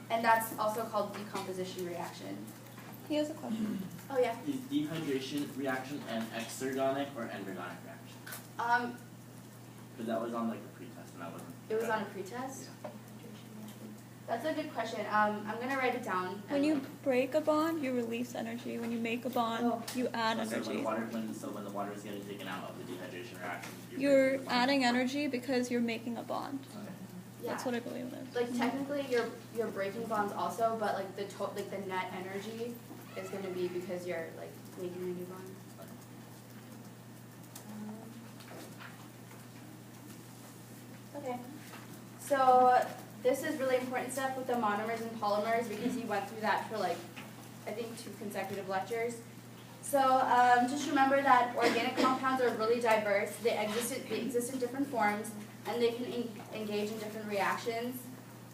And that's also called decomposition reaction. He has a question. Oh yeah. Is dehydration reaction an exergonic or endergonic reaction? Because that was on like a pretest and that wasn't. It was on a pretest? Yeah. That's a good question. I'm going to write it down. When you break a bond, you release energy. When you make a bond, you add So energy. when the water is getting taken out of the dehydration reaction, You're adding energy because you're making a bond. Okay. Yeah. That's what I believe it is. Like technically you're breaking bonds also, but like the net energy is going to be because you're like making a new bond. Okay. So this is really important stuff with the monomers and polymers because you went through that for like I think 2 consecutive lectures. So just remember that organic compounds are really diverse. They exist in different forms, and they can engage in different reactions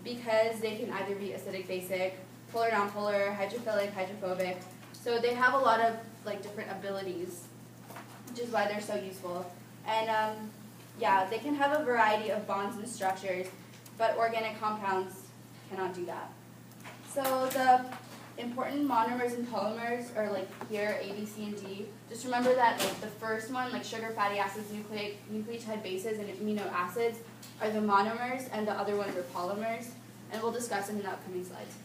because they can either be acidic, basic, polar, nonpolar, hydrophilic, hydrophobic. So they have a lot of like different abilities, which is why they're so useful. And yeah, they can have a variety of bonds and structures, but organic compounds cannot do that. So the important monomers and polymers are like here, A, B, C, and D. Just remember that like the first one, like sugar, fatty acids, nucleotide bases, and amino acids are the monomers, and the other ones are polymers. And we'll discuss them in the upcoming slides.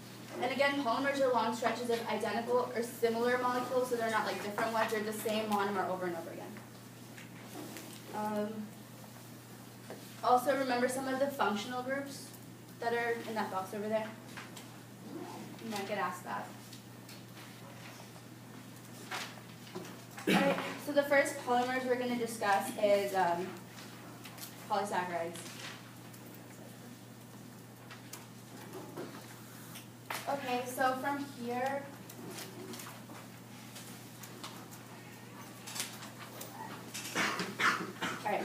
And again, polymers are long stretches of identical or similar molecules, so they're not like different ones, they're the same monomer over and over again. Also remember some of the functional groups that are in that box over there. You might get asked that. Alright, so the first polymers we're going to discuss is polysaccharides. Okay, so from here, alright,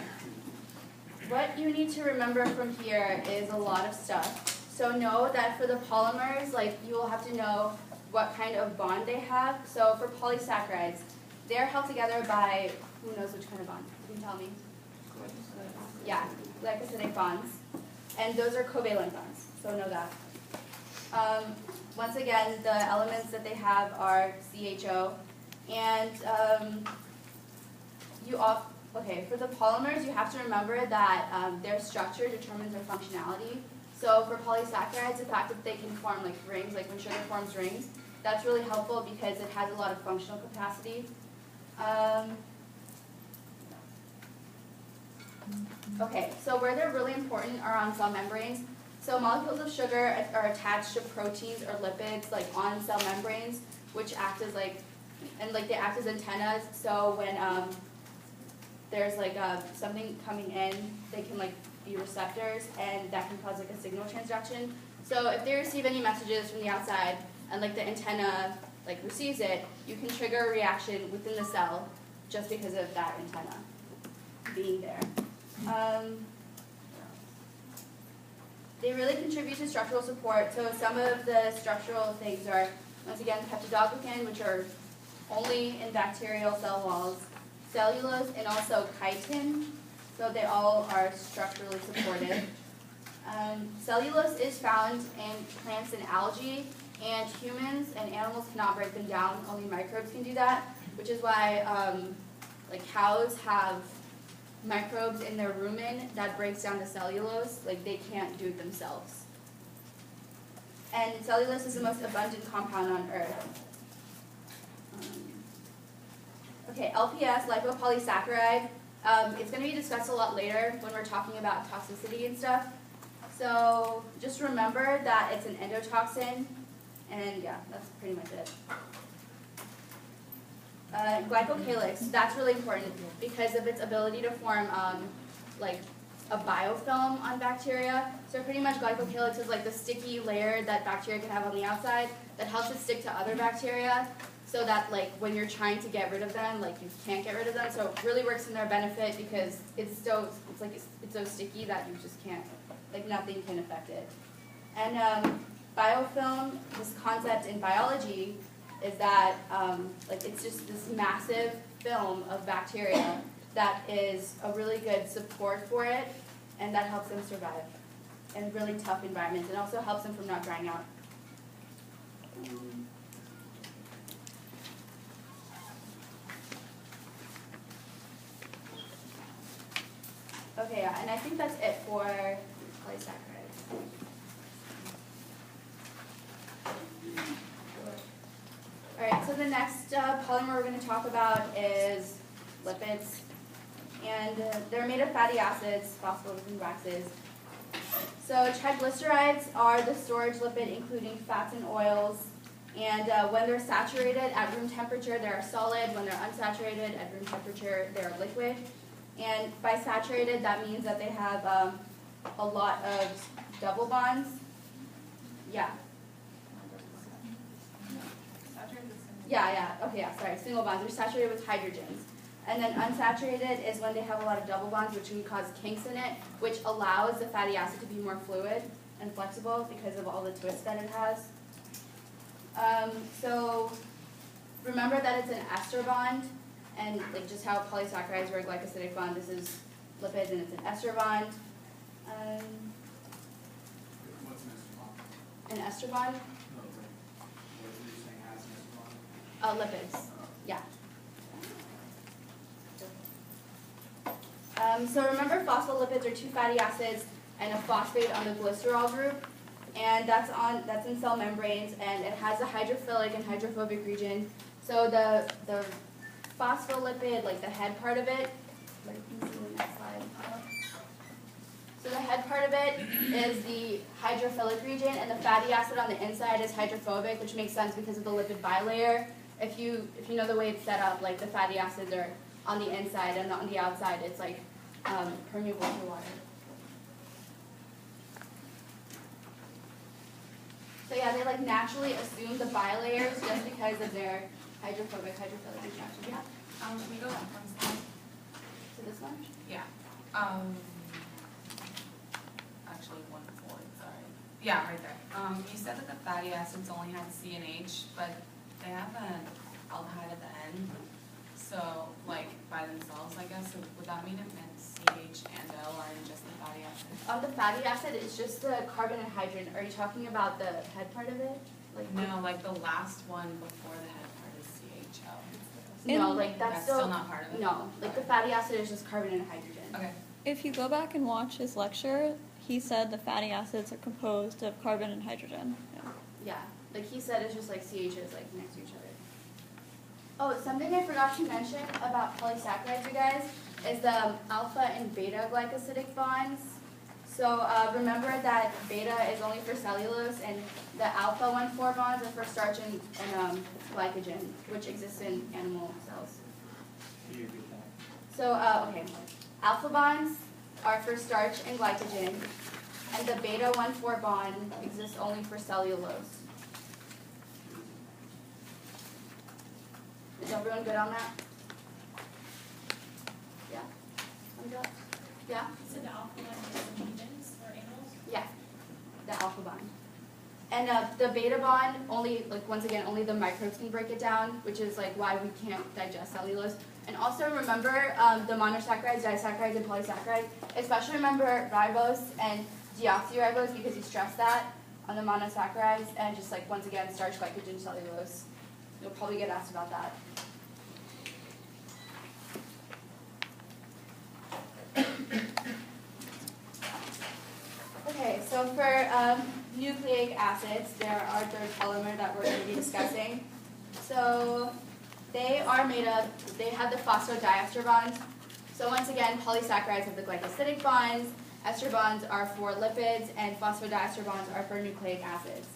what you need to remember from here is a lot of stuff. So know that for the polymers, like you will have to know what kind of bond they have. So for polysaccharides, they're held together by, who knows which kind of bond? You can tell me. Yeah, glycosidic bonds. And those are covalent bonds, so know that. Once again, the elements that they have are CHO. And okay, for the polymers, you have to remember that their structure determines their functionality. So for polysaccharides, the fact that they can form like rings, like when sugar forms rings, that's really helpful because it has a lot of functional capacity. Okay, so where they're really important are on cell membranes. So molecules of sugar are attached to proteins or lipids like on cell membranes, which act as like, and like they act as antennas. So when there's like something coming in, they can like be receptors, and that can cause like a signal transduction. So if they receive any messages from the outside and like the antenna like receives it, you can trigger a reaction within the cell just because of that antenna being there. They really contribute to structural support. So some of the structural things are, once again, peptidoglycan, which are only in bacterial cell walls, cellulose, and also chitin. So they all are structurally supported. Cellulose is found in plants and algae, and humans and animals cannot break them down. Only microbes can do that, which is why like cows have microbes in their rumen that breaks down the cellulose. Like they can't do it themselves. And cellulose is the most abundant compound on Earth. Okay, LPS, lipopolysaccharide. It's going to be discussed a lot later when we're talking about toxicity and stuff. So just remember that it's an endotoxin, and yeah, that's pretty much it. Glycocalyx, that's really important because of its ability to form like a biofilm on bacteria. So pretty much glycocalyx is like the sticky layer that bacteria can have on the outside that helps it stick to other bacteria, so that like when you're trying to get rid of them, like you can't get rid of them. So it really works in their benefit because it's so sticky that you just can't, like nothing can affect it. And biofilm, this concept in biology is that like it's just this massive film of bacteria that is a really good support for it, and that helps them survive in really tough environments, and also helps them from not drying out. Okay, yeah, and I think that's it for polysaccharides. Alright, so the next polymer we're going to talk about is lipids. And they're made of fatty acids, phospholipids, and waxes. So triglycerides are the storage lipid including fats and oils. And when they're saturated at room temperature, they're solid. When they're unsaturated at room temperature, they're liquid. And by saturated, that means that they have a lot of double bonds. Yeah. Sorry, single bonds. They're saturated with hydrogens. And then unsaturated is when they have a lot of double bonds, which can cause kinks in it, which allows the fatty acid to be more fluid and flexible because of all the twists that it has. So remember that it's an ester bond, and like just how polysaccharides were a glycosidic bond, this is lipids and it's an ester bond. What's an ester bond? An ester bond? No, like, what are you saying has an ester bond? Lipids, yeah. So remember, phospholipids are two fatty acids and a phosphate on the glycerol group, and that's in cell membranes, and it has a hydrophilic and hydrophobic region. So the phospholipid, like the head part of it, like you can see in the next slide. So the head part of it is the hydrophilic region, and the fatty acid on the inside is hydrophobic, which makes sense because of the lipid bilayer. If you know the way it's set up, like the fatty acids are on the inside, and on the outside it's like permeable to water. So yeah, they like naturally assume the bilayers just because of their hydrophobic, hydrophilic interaction. Yeah. Can we go up one slide? So this one? Yeah. Actually, one forward, sorry. Yeah, right there. You said that the fatty acids only had C and H, but they have an aldehyde at the end. So, like, by themselves, I guess, so would that mean it meant CH and L are in just the fatty acid? The fatty acid is just the carbon and hydrogen. Are you talking about the head part of it? Like No, like the last one before the head part is CHL. No, like That's still not part of it? No, like the fatty acid is just carbon and hydrogen. Okay. If you go back and watch his lecture, he said the fatty acids are composed of carbon and hydrogen. Yeah. Yeah, like he said, it's just like CHs like next to each other. Oh, something I forgot to mention about polysaccharides, you guys, is the alpha and beta glycosidic bonds. So remember that beta is only for cellulose, and the alpha 1,4 bonds are for starch and glycogen, which exists in animal cells. Can you repeat that? So, okay, alpha bonds are for starch and glycogen, and the beta 1,4 bond exists only for cellulose. Is everyone good on that? Yeah? Thumbs up? Yeah? So the alpha one is in humans or animals? Yeah, the alpha bond. And the beta bond, only, like once again, only the microbes can break it down, which is like why we can't digest cellulose. And also remember the monosaccharides, disaccharides, and polysaccharides. Especially remember ribose and deoxyribose because you stress that on the monosaccharides. And just like once again, starch, glycogen, cellulose. You'll probably get asked about that. Okay, so for nucleic acids, they're our third polymer that we're going to be discussing. So they are made of, they have the phosphodiester bonds. So once again, polysaccharides have the glycosidic bonds, ester bonds are for lipids, and phosphodiester bonds are for nucleic acids.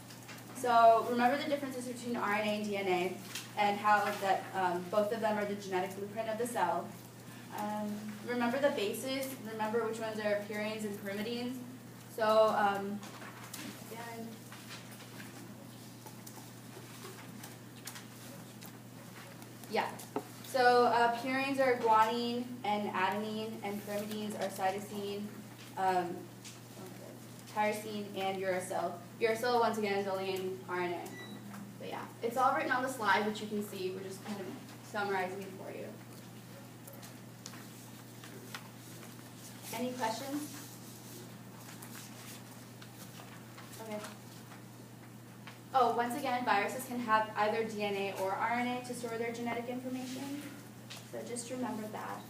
So remember the differences between RNA and DNA, and how that both of them are the genetic blueprint of the cell. Remember the bases, remember which ones are purines and pyrimidines. So again, yeah. So purines are guanine and adenine, and pyrimidines are cytosine, tyrosine, and uracil. Uracil, once again, is only in RNA. But yeah, it's all written on the slide, which you can see. We're just kind of summarizing it for you. Any questions? Okay. Oh, once again, viruses can have either DNA or RNA to store their genetic information. So just remember that.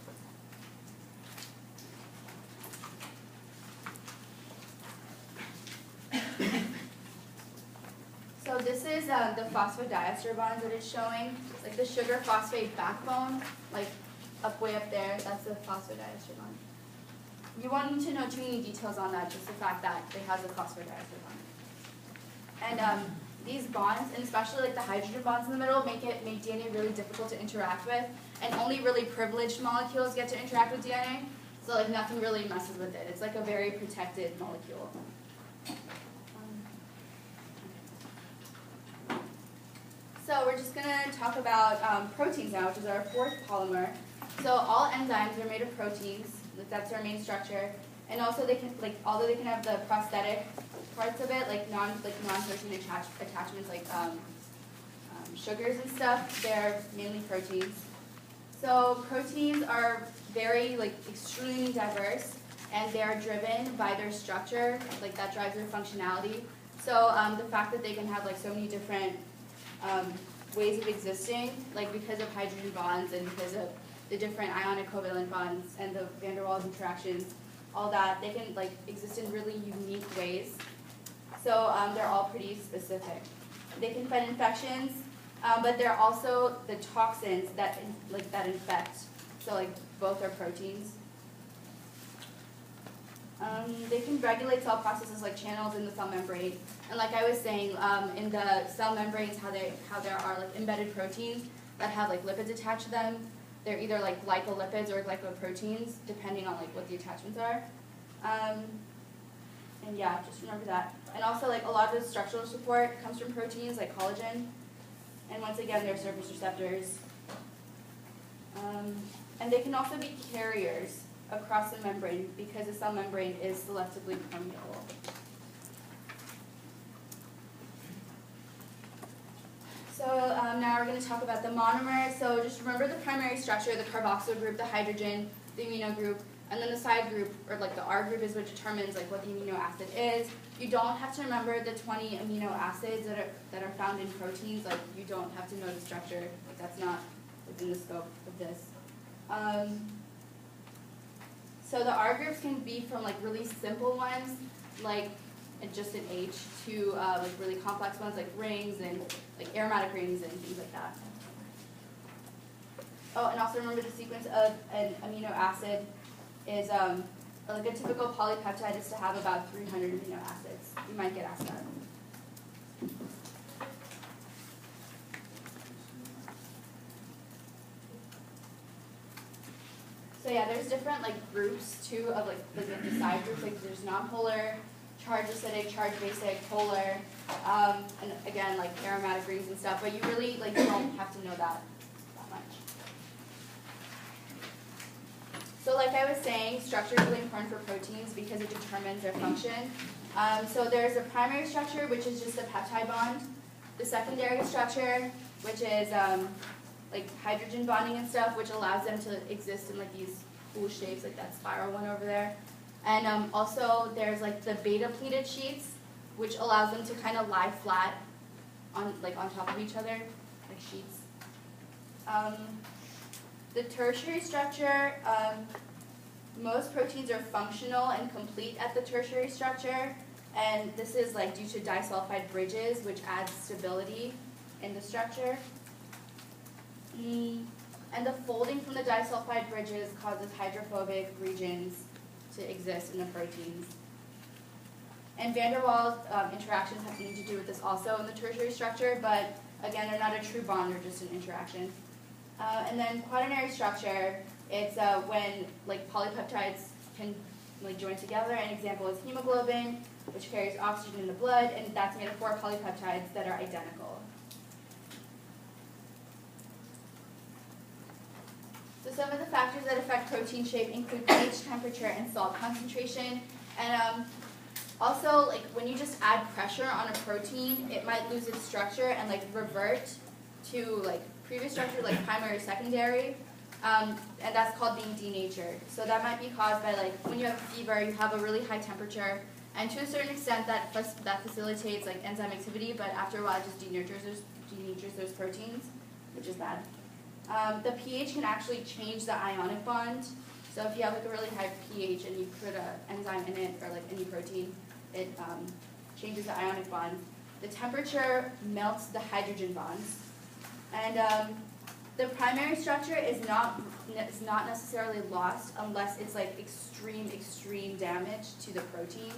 So this is the phosphodiester bonds that it's showing. Like the sugar phosphate backbone, like way up there, that's the phosphodiester bond. You won't need to know too many details on that, just the fact that it has a phosphodiester bond. And these bonds, and especially like the hydrogen bonds in the middle, make DNA really difficult to interact with, and only really privileged molecules get to interact with DNA, so like nothing really messes with it. It's like a very protected molecule. So we're just going to talk about proteins now, which is our fourth polymer. So all enzymes are made of proteins. That's their main structure. And also they can, although they can have the prosthetic parts of it, like non-protein attachments like sugars and stuff, they're mainly proteins. So proteins are very extremely diverse, and they are driven by their structure, that drives their functionality. So the fact that they can have so many different ways of existing, because of hydrogen bonds and because of the different ionic covalent bonds and the van der Waals interactions, all that, they can exist in really unique ways. So they're all pretty specific. They can fight infections, but they're also the toxins that that infect. So both are proteins. They can regulate cell processes like channels in the cell membrane. And like I was saying, in the cell membranes, how there are embedded proteins that have lipids attached to them. They're either glycolipids or glycoproteins, depending on what the attachments are. And yeah, just remember that. And also a lot of the structural support comes from proteins like collagen. And once again, they're surface receptors. And they can also be carriers across the membrane because the cell membrane is selectively permeable. So now we're going to talk about the monomers. So just remember the primary structure, the carboxyl group, the hydrogen, the amino group, and then the side group, or the R group, is what determines what the amino acid is. You don't have to remember the 20 amino acids that are found in proteins. You don't have to know the structure. That's not within the scope of this. So the R groups can be from really simple ones, just an H, to really complex ones like rings and aromatic rings and things like that. Oh, and also remember the sequence of an amino acid is a typical polypeptide is to have about 300 amino acids. You might get asked that. So yeah, there's different groups too of the side groups. There's nonpolar, charge acidic, charge basic, polar, and again aromatic rings and stuff. But you really don't have to know that much. So like I was saying, structure is really important for proteins because it determines their function. So there's a primary structure, which is just a peptide bond. The secondary structure, which is hydrogen bonding and stuff, which allows them to exist in these cool shapes, like that spiral one over there. And also there's the beta pleated sheets, which allows them to kind of lie flat on top of each other, like sheets. The tertiary structure, most proteins are functional and complete at the tertiary structure, and this is due to disulfide bridges, which adds stability in the structure. And the folding from the disulfide bridges causes hydrophobic regions to exist in the proteins. And van der Waals interactions have something to do with this also in the tertiary structure, but again, they're not a true bond, they're just an interaction. And then quaternary structure, it's when polypeptides can join together. An example is hemoglobin, which carries oxygen in the blood, and that's made of 4 polypeptides that are identical. So some of the factors that affect protein shape include pH, temperature, and salt concentration. And also, when you just add pressure on a protein, it might lose its structure and revert to previous structure, primary, secondary. And that's called being denatured. So that might be caused by when you have a fever, you have a really high temperature, And to a certain extent, that facilitates like enzyme activity, but after a while, it just denatures those proteins, which is bad. The pH can actually change the ionic bond. So if you have like a really high pH and you put an enzyme in it or like any protein, it changes the ionic bond. The temperature melts the hydrogen bonds, and the primary structure is not necessarily lost unless it's like extreme damage to the protein,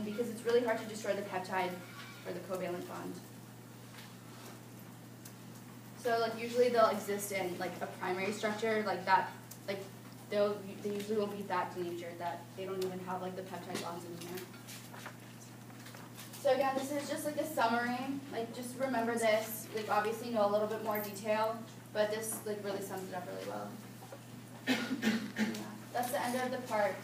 because it's really hard to destroy the peptide or the covalent bond. So like usually they'll exist in like a primary structure like that, like they usually will be that denatured that they don't even have like the peptide bonds in there. So again, this is just like a summary. Like just remember this. Like obviously know a little bit more detail, but this like really sums it up really well. Yeah, that's the end of the part.